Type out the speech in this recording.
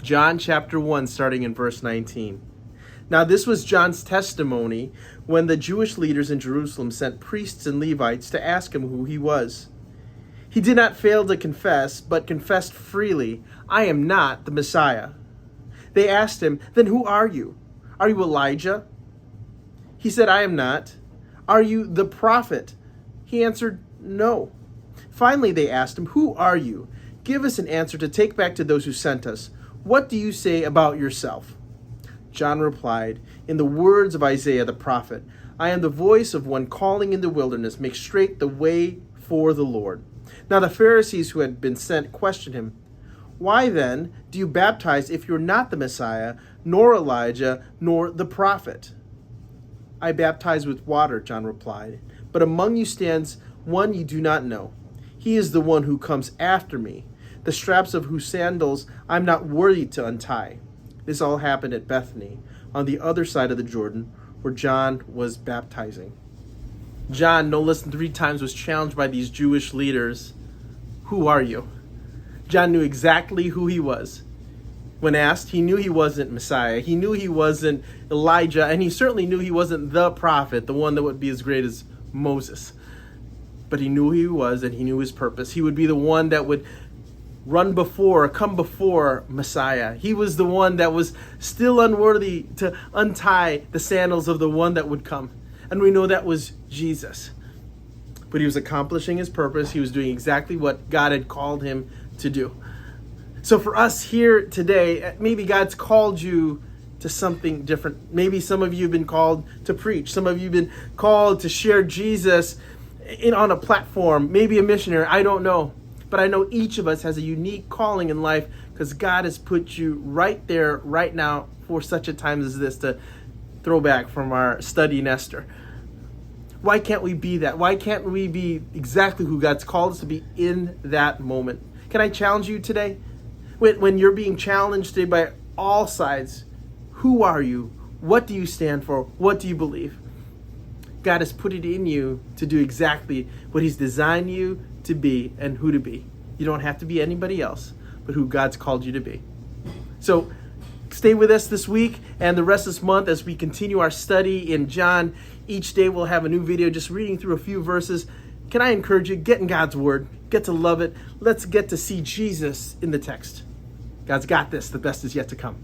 John chapter 1, starting in verse 19. Now this was John's testimony when the Jewish leaders in Jerusalem sent priests and Levites to ask him who he was. He did not fail to confess, but confessed freely, "I am not the Messiah." They asked him, "Then who are you? Are you Elijah?" He said, "I am not." "Are you the prophet?" He answered, "No." Finally they asked him, "Who are you? Give us an answer to take back to those who sent us. What do you say about yourself?" John replied, in the words of Isaiah the prophet, "I am the voice of one calling in the wilderness, make straight the way for the Lord." Now the Pharisees who had been sent questioned him, "Why then do you baptize if you're not the Messiah, nor Elijah, nor the prophet?" "I baptize with water," John replied, "but among you stands one you do not know. He is the one who comes after me, the straps of whose sandals I'm not worthy to untie." This all happened at Bethany, on the other side of the Jordan, where John was baptizing. John, no less than 3 times, was challenged by these Jewish leaders. Who are you? John knew exactly who he was. When asked, he knew he wasn't Messiah. He knew he wasn't Elijah, and he certainly knew he wasn't the prophet, the one that would be as great as Moses. But he knew who he was, and he knew his purpose. He would be the one that would come before Messiah. He was the one that was still unworthy to untie the sandals of the one that would come. And we know that was Jesus. But he was accomplishing his purpose. He was doing exactly what God had called him to do. So for us here today, maybe God's called you to something different. Maybe some of you have been called to preach. Some of you have been called to share Jesus on a platform, maybe a missionary. I don't know. But I know each of us has a unique calling in life because God has put you right there, right now, for such a time as this, to throw back from our study in Esther. Why can't we be that? Why can't we be exactly who God's called us to be in that moment? Can I challenge you today? When you're being challenged today by all sides, who are you? What do you stand for? What do you believe? God has put it in you to do exactly what he's designed you to be and who to be. You don't have to be anybody else, but who God's called you to be. So stay with us this week and the rest of this month as we continue our study in John. Each day we'll have a new video just reading through a few verses. Can I encourage you, get in God's word, get to love it. Let's get to see Jesus in the text. God's got this. The best is yet to come.